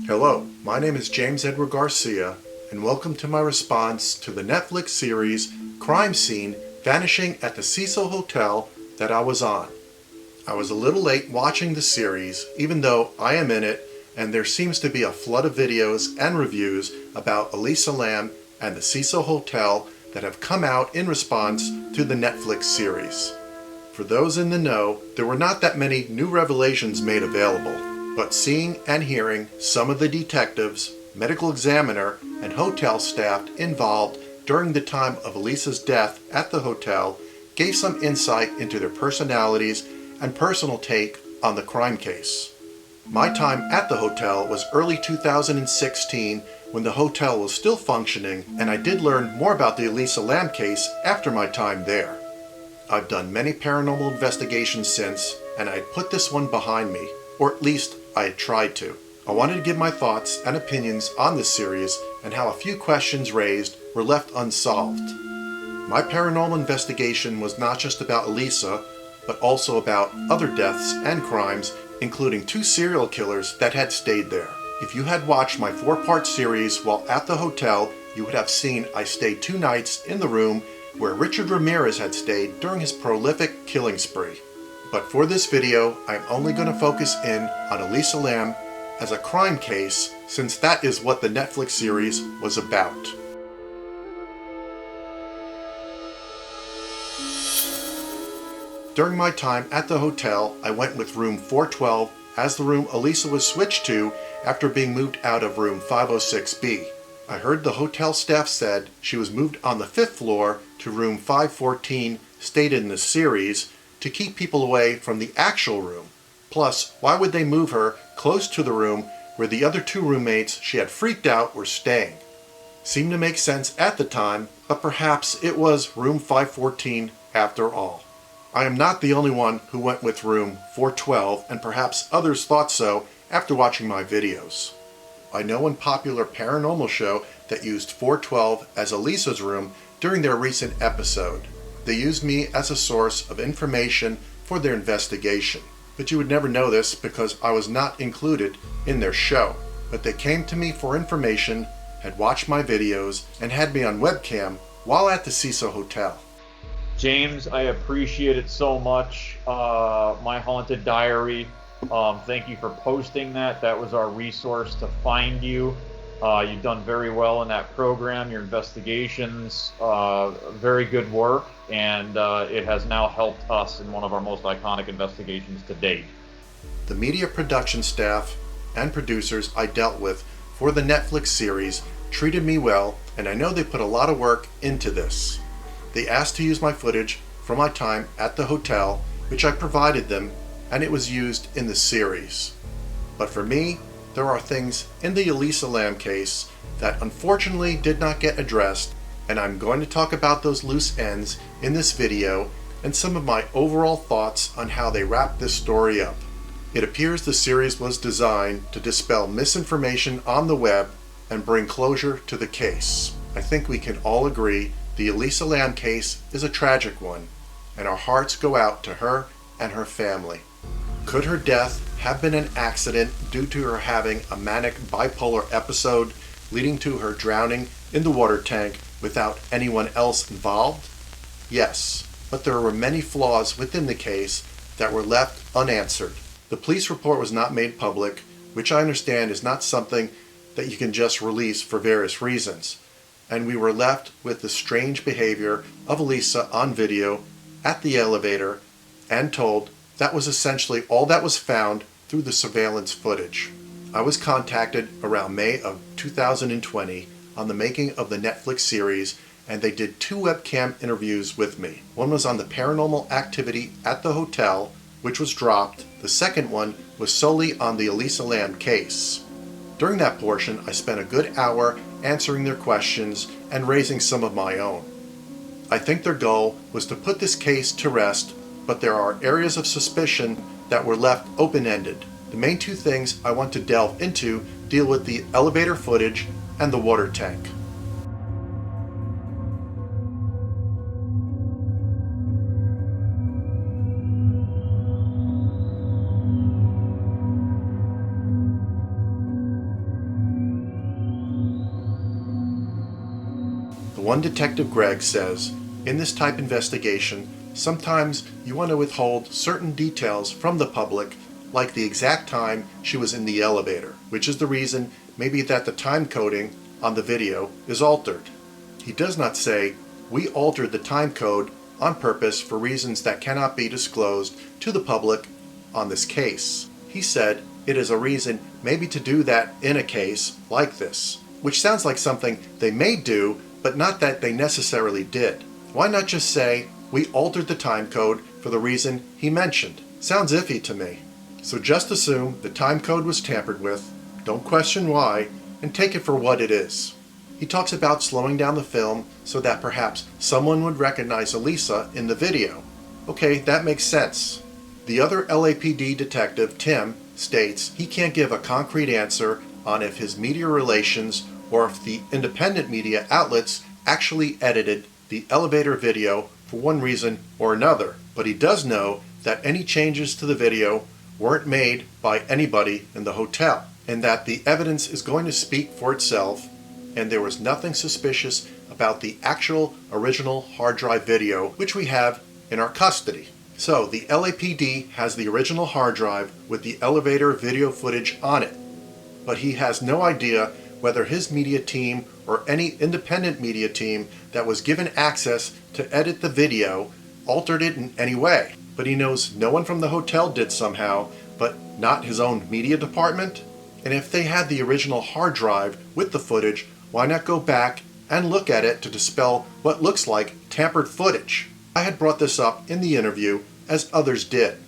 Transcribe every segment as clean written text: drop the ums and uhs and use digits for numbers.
Hello, my name is James Edward Garcia, and welcome to my response to the Netflix series Crime Scene Vanishing at the Cecil Hotel that I was on. I was a little late watching the series, even though I am in it, and there seems to be a flood of videos and reviews about Elisa Lam and the Cecil Hotel that have come out in response to the Netflix series. For those in the know, there were not that many new revelations made available, but seeing and hearing some of the detectives, medical examiner, and hotel staff involved during the time of Elisa's death at the hotel gave some insight into their personalities and personal take on the crime case. My time at the hotel was early 2016 when the hotel was still functioning, and I did learn more about the Elisa Lam case after my time there. I've done many paranormal investigations since, and I had put this one behind me, or at least I had tried to. I wanted to give my thoughts and opinions on this series and how a few questions raised were left unsolved. My paranormal investigation was not just about Elisa, but also about other deaths and crimes, including 2 serial killers that had stayed there. If you had watched my 4-part series while at the hotel, you would have seen I stayed 2 nights in the room where Richard Ramirez had stayed during his prolific killing spree. But for this video, I'm only going to focus in on Elisa Lam as a crime case, since that is what the Netflix series was about. During my time at the hotel, I went with room 412 as the room Elisa was switched to after being moved out of room 506B. I heard the hotel staff said she was moved on the 5th floor to room 514 stated in the series to keep people away from the actual room. Plus, why would they move her close to the room where the other 2 roommates she had freaked out were staying? Seemed to make sense at the time, but perhaps it was room 514 after all. I am not the only one who went with room 412, and perhaps others thought so after watching my videos. I know one popular paranormal show that used 412 as Elisa's room during their recent episode. They used me as a source of information for their investigation. But you would never know this because I was not included in their show. But they came to me for information, had watched my videos, and had me on webcam while at the Cecil Hotel. James, I appreciate it so much. My Haunted Diary, thank you for posting that. That was our resource to find you. You've done very well in that program. Your investigations, very good work, and it has now helped us in one of our most iconic investigations to date. The media production staff and producers I dealt with for the Netflix series treated me well, and I know they put a lot of work into this. They asked to use my footage from my time at the hotel, which I provided them, and it was used in the series. But for me, there are things in the Elisa Lam case that unfortunately did not get addressed, and I'm going to talk about those loose ends in this video and some of my overall thoughts on how they wrap this story up. It appears the series was designed to dispel misinformation on the web and bring closure to the case. I think we can all agree the Elisa Lam case is a tragic one, and our hearts go out to her and her family. Could her death have been an accident due to her having a manic bipolar episode leading to her drowning in the water tank without anyone else involved? Yes, but there were many flaws within the case that were left unanswered. The police report was not made public, which I understand is not something that you can just release for various reasons. And we were left with the strange behavior of Elisa on video at the elevator and told that was essentially all that was found through the surveillance footage. I was contacted around May of 2020 on the making of the Netflix series, and they did 2 webcam interviews with me. One was on the paranormal activity at the hotel, which was dropped. The second one was solely on the Elisa Lam case. During that portion, I spent a good hour answering their questions and raising some of my own. I think their goal was to put this case to rest, but there are areas of suspicion that were left open-ended. The main 2 things I want to delve into deal with the elevator footage and the water tank. one detective, Greg, says, in this type investigation, sometimes you want to withhold certain details from the public, like the exact time she was in the elevator, which is the reason maybe that the time coding on the video is altered. He does not say, we altered the time code on purpose for reasons that cannot be disclosed to the public on this case. He said it is a reason maybe to do that in a case like this, which sounds like something they may do, but not that they necessarily did. Why not just say, we altered the time code for the reason he mentioned? Sounds iffy to me. So just assume the time code was tampered with, don't question why, and take it for what it is. He talks about slowing down the film so that perhaps someone would recognize Elisa in the video. Okay, that makes sense. The other LAPD detective, Tim, states he can't give a concrete answer on if his media relations or if the independent media outlets actually edited the elevator video for one reason or another, but he does know that any changes to the video weren't made by anybody in the hotel, and that the evidence is going to speak for itself, and there was nothing suspicious about the actual original hard drive video, which we have in our custody. So the LAPD has the original hard drive with the elevator video footage on it, but he has no idea whether his media team or any independent media team that was given access to edit the video altered it in any way. But he knows no one from the hotel did somehow, but not his own media department. And if they had the original hard drive with the footage, why not go back and look at it to dispel what looks like tampered footage? I had brought this up in the interview, as others did.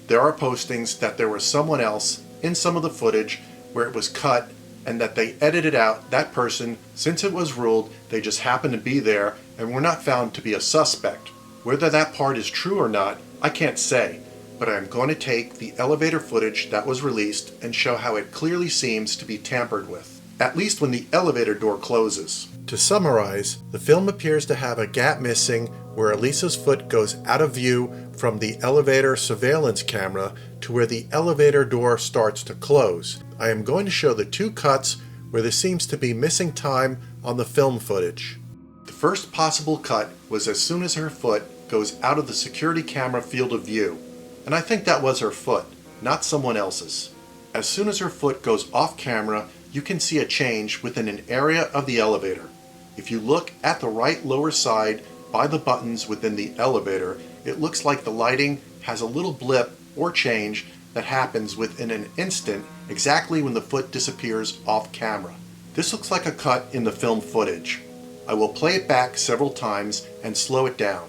There are postings that there was someone else in some of the footage where it was cut and that they edited out that person since it was ruled they just happened to be there and were not found to be a suspect. Whether that part is true or not, I can't say, but I am going to take the elevator footage that was released and show how it clearly seems to be tampered with, at least when the elevator door closes. To summarize, the film appears to have a gap missing where Elisa's foot goes out of view from the elevator surveillance camera to where the elevator door starts to close. I am going to show the two cuts where there seems to be missing time on the film footage. The first possible cut was as soon as her foot goes out of the security camera field of view, and I think that was her foot, not someone else's. As soon as her foot goes off camera, you can see a change within an area of the elevator. If you look at the right lower side by the buttons within the elevator, it looks like the lighting has a little blip or change that happens within an instant exactly when the foot disappears off camera. This looks like a cut in the film footage. I will play it back several times and slow it down.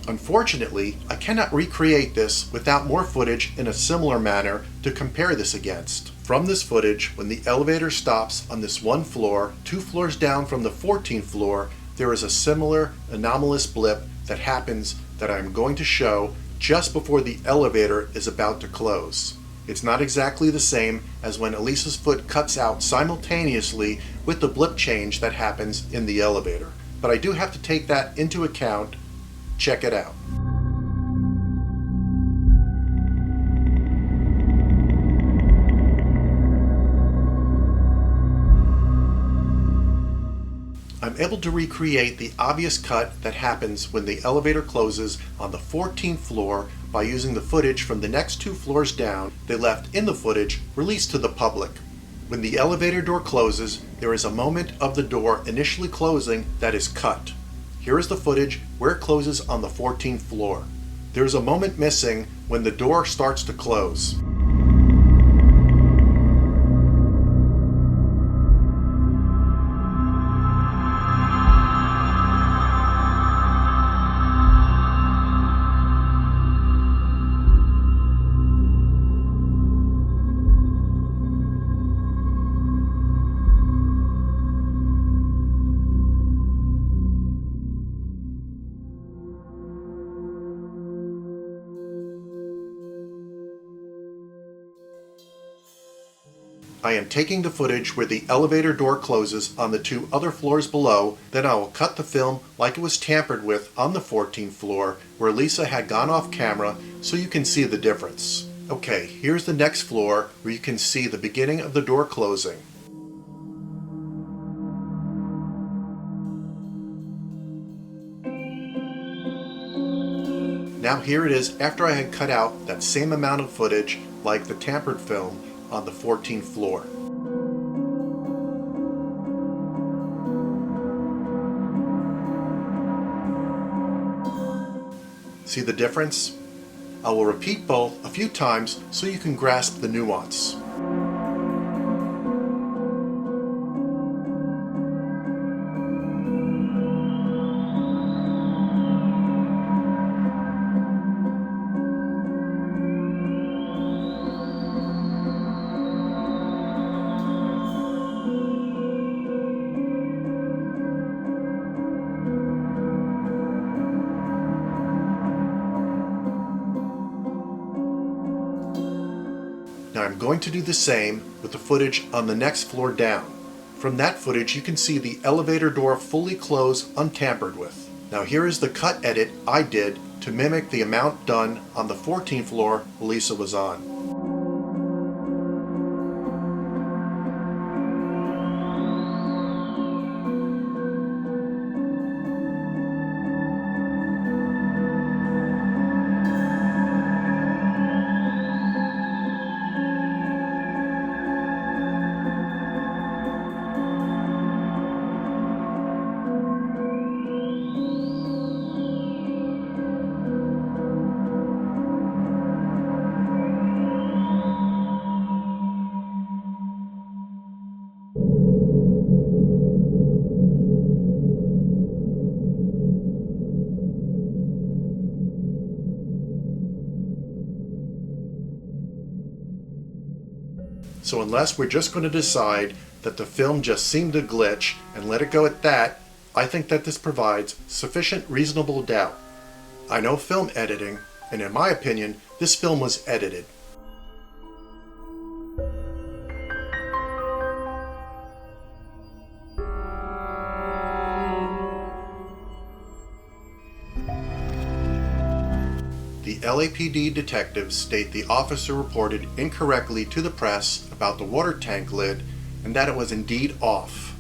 Unfortunately, I cannot recreate this without more footage in a similar manner to compare this against. From this footage, when the elevator stops on this one floor, 2 floors down from the 14th floor, there is a similar anomalous blip that happens that I'm going to show just before the elevator is about to close. It's not exactly the same as when Elisa's foot cuts out simultaneously with the blip change that happens in the elevator. But I do have to take that into account. Check it out. I'm able to recreate the obvious cut that happens when the elevator closes on the 14th floor by using the footage from the next 2 floors down they left in the footage released to the public. When the elevator door closes, there is a moment of the door initially closing that is cut. Here is the footage where it closes on the 14th floor. There is a moment missing when the door starts to close. I am taking the footage where the elevator door closes on the 2 other floors below, then I will cut the film like it was tampered with on the 14th floor where Elisa had gone off camera so you can see the difference. Okay, here's the next floor where you can see the beginning of the door closing. Now here it is after I had cut out that same amount of footage like the tampered film on the 14th floor. See the difference? I will repeat both a few times so you can grasp the nuance. Now I'm going to do the same with the footage on the next floor down. From that footage you can see the elevator door fully closed untampered with. Now here is the cut edit I did to mimic the amount done on the 14th floor Elisa was on. So unless we're just going to decide that the film just seemed to glitch and let it go at that, I think that this provides sufficient reasonable doubt. I know film editing, and in my opinion, this film was edited. The LAPD detectives state the officer reported incorrectly to the press about the water tank lid and that it was indeed off.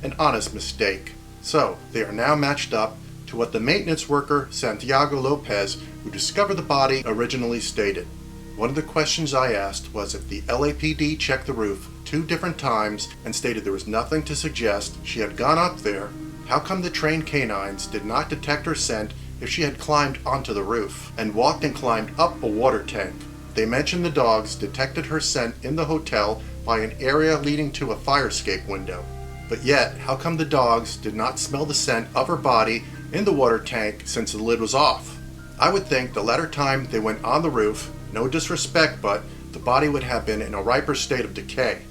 An honest mistake. So, they are now matched up to what the maintenance worker Santiago Lopez, who discovered the body, originally stated. One of the questions I asked was if the LAPD checked the roof 2 different times and stated there was nothing to suggest she had gone up there, how come the trained canines did not detect her scent if she had climbed onto the roof and walked and climbed up a water tank? They mentioned the dogs detected her scent in the hotel by an area leading to a fire escape window. But yet, how come the dogs did not smell the scent of her body in the water tank since the lid was off? I would think the latter time they went on the roof, no disrespect, but the body would have been in a riper state of decay.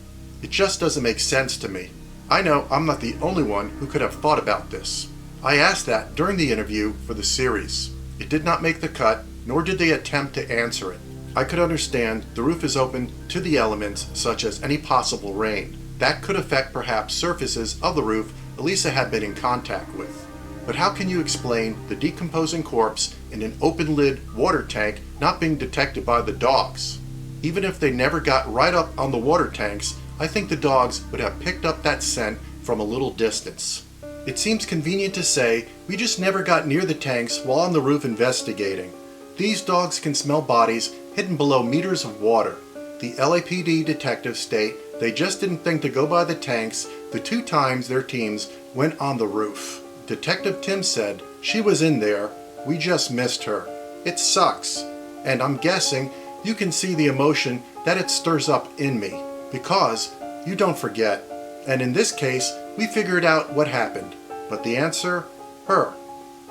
It just doesn't make sense to me. I know I'm not the only one who could have thought about this. I asked that during the interview for the series. It did not make the cut, nor did they attempt to answer it. I could understand the roof is open to the elements such as any possible rain. That could affect perhaps surfaces of the roof Elisa had been in contact with. But how can you explain the decomposing corpse in an open-lid water tank not being detected by the dogs? Even if they never got right up on the water tanks, I think the dogs would have picked up that scent from a little distance. It seems convenient to say we just never got near the tanks while on the roof investigating. These dogs can smell bodies hidden below meters of water. The LAPD detectives state they just didn't think to go by the tanks the 2 times their teams went on the roof. Detective Tim said, "She was in there, we just missed her. It sucks." And I'm guessing you can see the emotion that it stirs up in me. Because you don't forget. And in this case, we figured out what happened. But the answer? Her.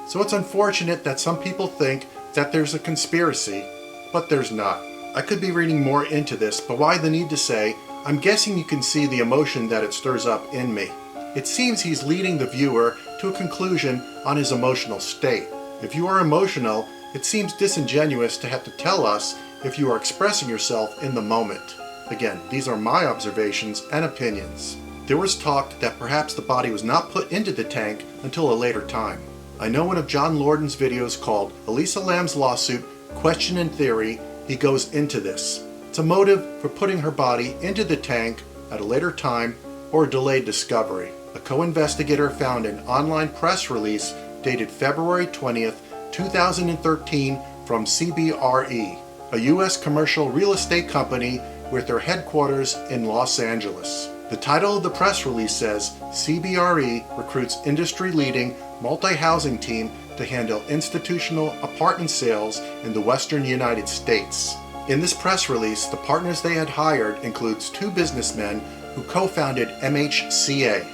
So it's unfortunate that some people think that there's a conspiracy, but there's not. I could be reading more into this, but why the need to say, I'm guessing you can see the emotion that it stirs up in me. It seems he's leading the viewer to a conclusion on his emotional state. If you are emotional, it seems disingenuous to have to tell us if you are expressing yourself in the moment. Again, these are my observations and opinions. There was talk that perhaps the body was not put into the tank until a later time. I know one of John Lordan's videos called Elisa Lam's Lawsuit, Question and Theory, he goes into this. It's a motive for putting her body into the tank at a later time or a delayed discovery. A co-investigator found an online press release dated February 20th, 2013 from CBRE, a U.S. commercial real estate company with their headquarters in Los Angeles. The title of the press release says, CBRE recruits industry-leading multi-housing team to handle institutional apartment sales in the western United States. In this press release, the partners they had hired includes two businessmen who co-founded MHCA.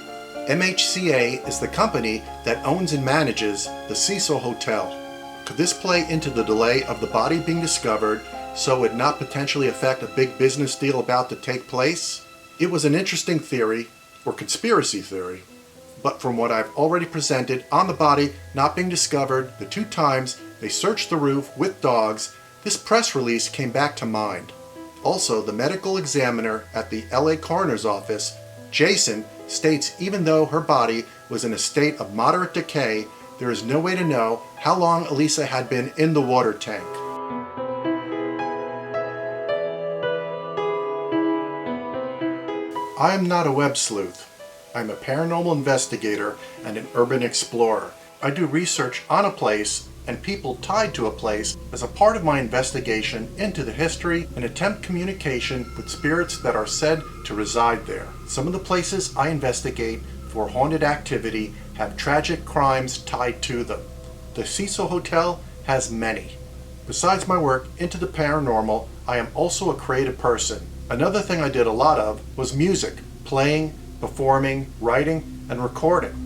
MHCA is the company that owns and manages the Cecil Hotel. Could this play into the delay of the body being discovered so it not potentially affect a big business deal about to take place? It was an interesting theory, or conspiracy theory, but from what I've already presented on the body not being discovered the two times they searched the roof with dogs, this press release came back to mind. Also, the medical examiner at the LA Coroner's Office, Jason, states even though her body was in a state of moderate decay, there is no way to know how long Elisa had been in the water tank. I am not a web sleuth. I'm a paranormal investigator and an urban explorer. I do research on a place and people tied to a place as a part of my investigation into the history and attempt communication with spirits that are said to reside there. Some of the places I investigate for haunted activity have tragic crimes tied to them. The Cecil Hotel has many. Besides my work into the paranormal, I am also a creative person. Another thing I did a lot of was music, playing, performing, writing, and recording.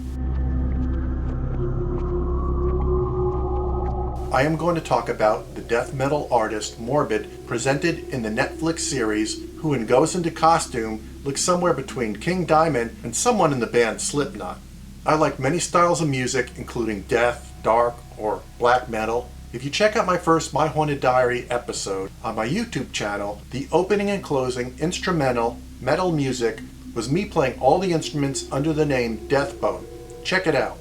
I am going to talk about the death metal artist Morbid, presented in the Netflix series, who when goes into costume looks somewhere between King Diamond and someone in the band Slipknot. I like many styles of music, including death, dark, or black metal. If you check out my first My Haunted Diary episode on my YouTube channel, the opening and closing instrumental metal music was me playing all the instruments under the name Deathbone. Check it out.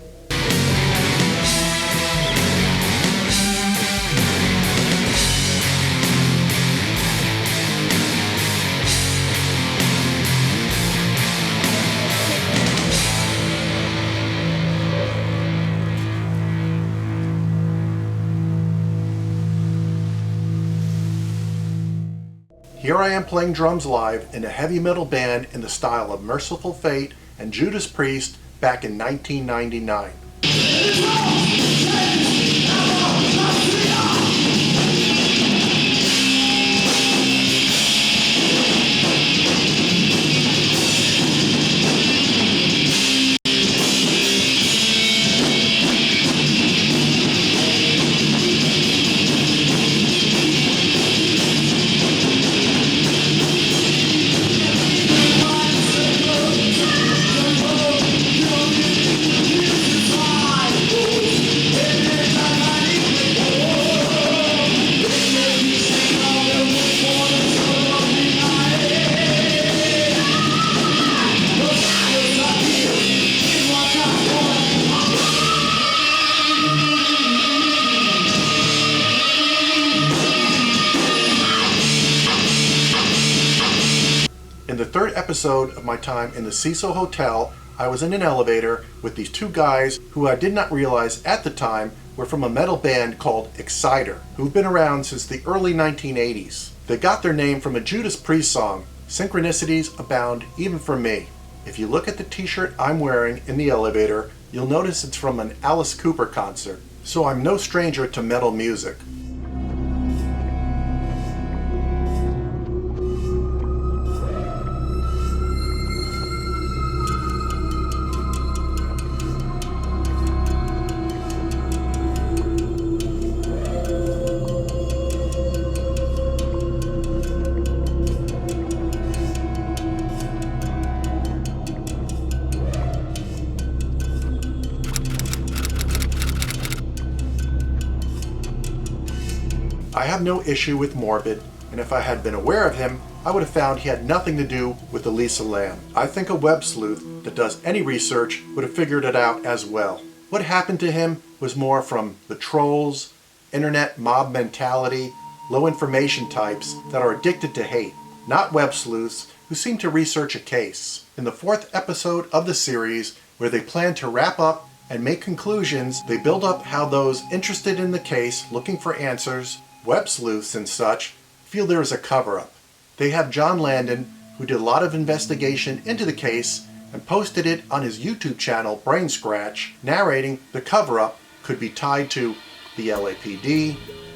Here I am playing drums live in a heavy metal band in the style of Merciful Fate and Judas Priest back in 1999. In the third episode of my time in the Cecil Hotel, I was in an elevator with these two guys who I did not realize at the time were from a metal band called Exciter, who've been around since the early 1980s. They got their name from a Judas Priest song, Synchronicities Abound Even for Me. If you look at the t-shirt I'm wearing in the elevator, you'll notice it's from an Alice Cooper concert. So I'm no stranger to metal music. I have no issue with Morbid, and if I had been aware of him, I would have found he had nothing to do with Elisa Lam. I think a web sleuth that does any research would have figured it out as well. What happened to him was more from the trolls, internet mob mentality, low information types that are addicted to hate, not web sleuths who seem to research a case. In the 4th episode of the series, where they plan to wrap up and make conclusions, they build up how those interested in the case, looking for answers, web sleuths and such, feel there is a cover-up. They have John Landon, who did a lot of investigation into the case and posted it on his YouTube channel, Brain Scratch, narrating the cover-up could be tied to the LAPD,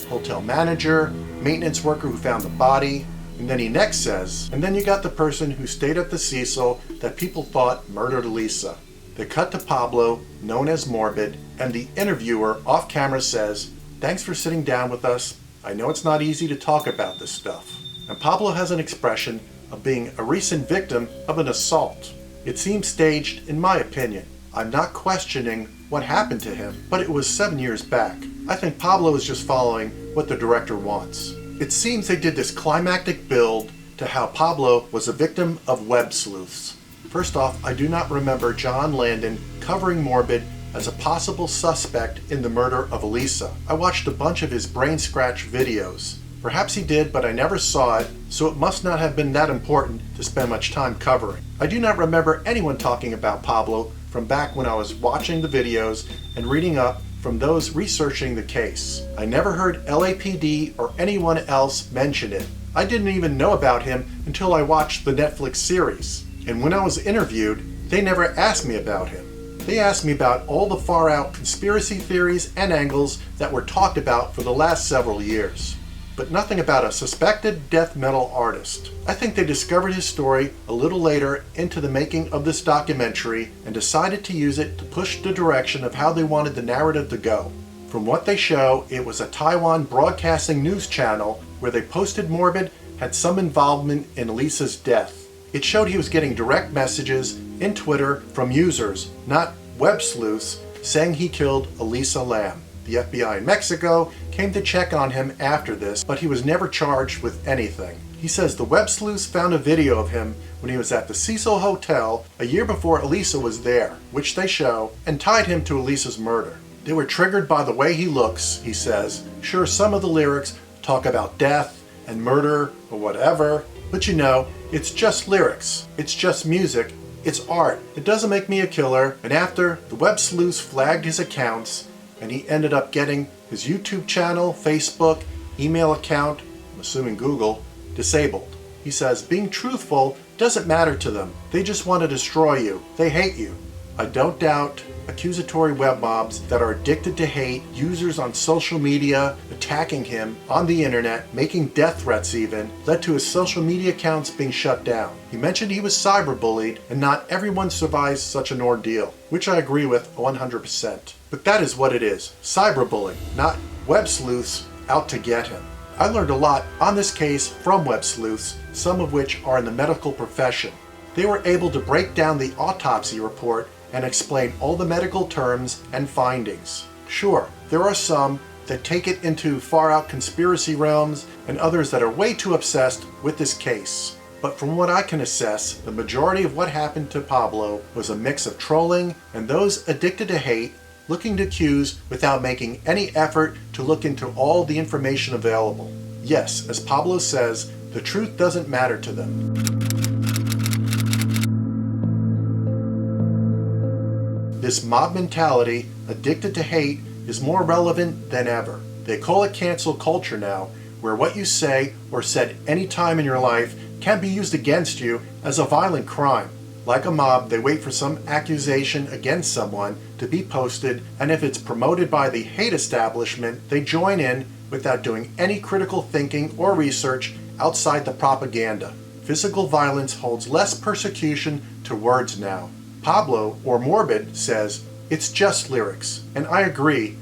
hotel manager, maintenance worker who found the body, and then he next says, and then you got the person who stayed at the Cecil that people thought murdered Elisa. They cut to Pablo, known as Morbid, and the interviewer off camera says, "Thanks for sitting down with us. I know it's not easy to talk about this stuff." And Pablo has an expression of being a recent victim of an assault. It seems staged in my opinion. I'm not questioning what happened to him, but it was 7 years back. I think Pablo is just following what the director wants. It seems they did this climactic build to how Pablo was a victim of web sleuths. First off, I do not remember John Landon covering Morbid as a possible suspect in the murder of Elisa. I watched a bunch of his Brain Scratch videos. Perhaps he did, but I never saw it, so it must not have been that important to spend much time covering. I do not remember anyone talking about Pablo from back when I was watching the videos and reading up from those researching the case. I never heard LAPD or anyone else mention it. I didn't even know about him until I watched the Netflix series. And when I was interviewed, they never asked me about him. They asked me about all the far-out conspiracy theories and angles that were talked about for the last several years, but nothing about a suspected death metal artist. I think they discovered his story a little later into the making of this documentary and decided to use it to push the direction of how they wanted the narrative to go. From what they show, it was a Taiwan broadcasting news channel where they posted Morbid had some involvement in Elisa's death. It showed he was getting direct messages in Twitter from users, not web sleuths, saying he killed Elisa Lam. The FBI in Mexico came to check on him after this, but he was never charged with anything. He says the web sleuths found a video of him when he was at the Cecil Hotel a year before Elisa was there, which they show, and tied him to Elisa's murder. They were triggered by the way he looks, he says. Sure, some of the lyrics talk about death and murder or whatever, but you know, it's just lyrics. It's just music. It's art. It doesn't make me a killer. And after the web sleuths flagged his accounts, and he ended up getting his YouTube channel, Facebook, email account, I'm assuming Google, disabled. He says being truthful doesn't matter to them. They just want to destroy you. They hate you. I don't doubt accusatory web mobs that are addicted to hate, users on social media attacking him on the internet, making death threats even, led to his social media accounts being shut down. He mentioned he was cyberbullied and not everyone survives such an ordeal, which I agree with 100%. But that is what it is, cyberbullying, not web sleuths out to get him. I learned a lot on this case from web sleuths, some of which are in the medical profession. They were able to break down the autopsy report and explain all the medical terms and findings. Sure, there are some that take it into far-out conspiracy realms and others that are way too obsessed with this case. But from what I can assess, the majority of what happened to Pablo was a mix of trolling and those addicted to hate looking to accuse without making any effort to look into all the information available. Yes, as Pablo says, the truth doesn't matter to them. This mob mentality, addicted to hate, is more relevant than ever. They call it cancel culture now, where what you say or said any time in your life can be used against you as a violent crime. Like a mob, they wait for some accusation against someone to be posted, and if it's promoted by the hate establishment, they join in without doing any critical thinking or research outside the propaganda. Physical violence holds less persecution to words now. Pablo, or Morbid, says, it's just lyrics, and I agree,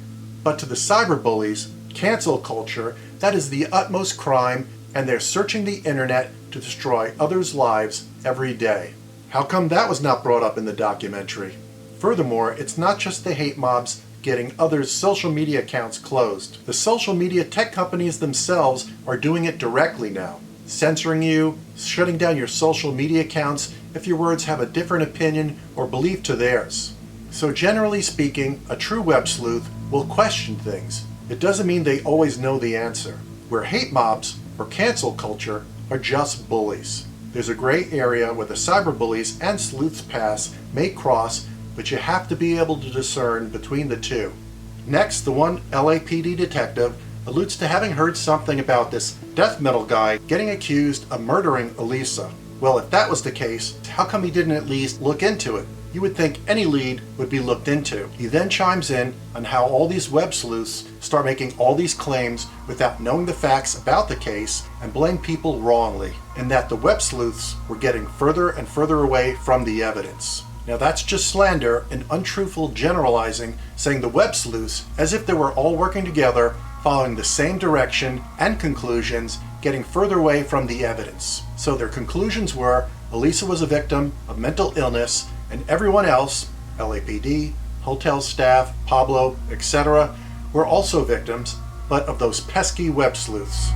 but to the cyberbullies, cancel culture, that is the utmost crime, and they're searching the internet to destroy others' lives every day. How come that was not brought up in the documentary? Furthermore, it's not just the hate mobs getting others' social media accounts closed. The social media tech companies themselves are doing it directly now. censoring you, shutting down your social media accounts if your words have a different opinion or belief to theirs. So generally speaking, a true web sleuth will question things. It doesn't mean they always know the answer. Where hate mobs or cancel culture are just bullies. There's a gray area where the cyberbullies and sleuths pass may cross, but you have to be able to discern between the two. Next, the one LAPD detective alludes to having heard something about this death metal guy getting accused of murdering Elisa. Well, if that was the case, how come he didn't at least look into it? You would think any lead would be looked into. He then chimes in on how all these web sleuths start making all these claims without knowing the facts about the case and blame people wrongly, and that the web sleuths were getting further and further away from the evidence. Now that's just slander and untruthful generalizing, saying the web sleuths as if they were all working together, following the same direction and conclusions, getting further away from the evidence. So their conclusions were Elisa was a victim of mental illness, and everyone else, LAPD, hotel staff, Pablo, etc., were also victims, but of those pesky web sleuths.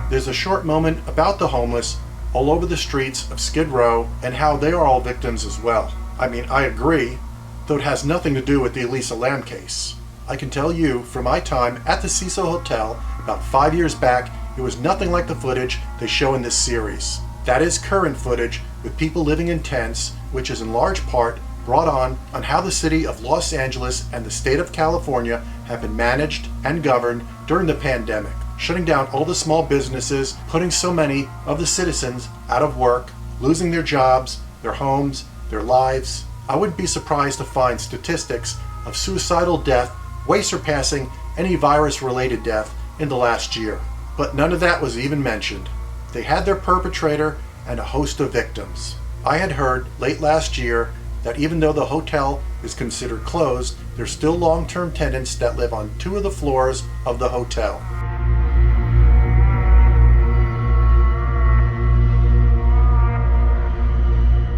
There's a short moment about the homeless all over the streets of Skid Row and how they are all victims as well. I mean, I agree, though it has nothing to do with the Elisa Lam case. I can tell you from my time at the Cecil Hotel about 5 years back, it was nothing like the footage they show in this series. That is current footage with people living in tents, which is in large part brought on how the city of Los Angeles and the state of California have been managed and governed during the pandemic, shutting down all the small businesses, putting so many of the citizens out of work, losing their jobs, their homes, their lives. I wouldn't be surprised to find statistics of suicidal death way surpassing any virus-related death in the last year. But none of that was even mentioned. They had their perpetrator and a host of victims. I had heard late last year that even though the hotel is considered closed, there's still long-term tenants that live on 2 of the floors of the hotel.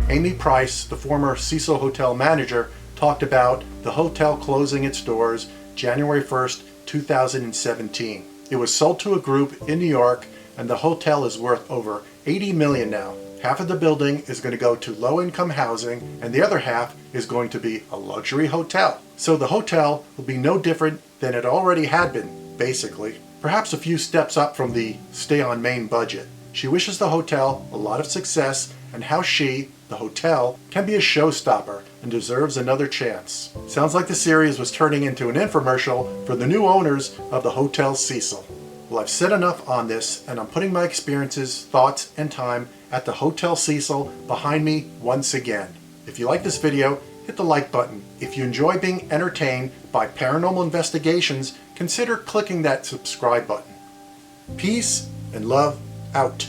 Amy Price, the former Cecil Hotel manager, talked about the hotel closing its doors January 1st, 2017. It was sold to a group in New York, and the hotel is worth over $80 million now. Half of the building is going to go to low-income housing, and the other half is going to be a luxury hotel. So the hotel will be no different than it already had been, basically. Perhaps a few steps up from the Stay on Main budget. She wishes the hotel a lot of success and how she, the hotel, can be a showstopper and deserves another chance. Sounds like the series was turning into an infomercial for the new owners of the Hotel Cecil. Well, I've said enough on this, and I'm putting my experiences, thoughts, and time at the Hotel Cecil behind me once again. If you like this video, hit the like button. If you enjoy being entertained by paranormal investigations, consider clicking that subscribe button. Peace and love out.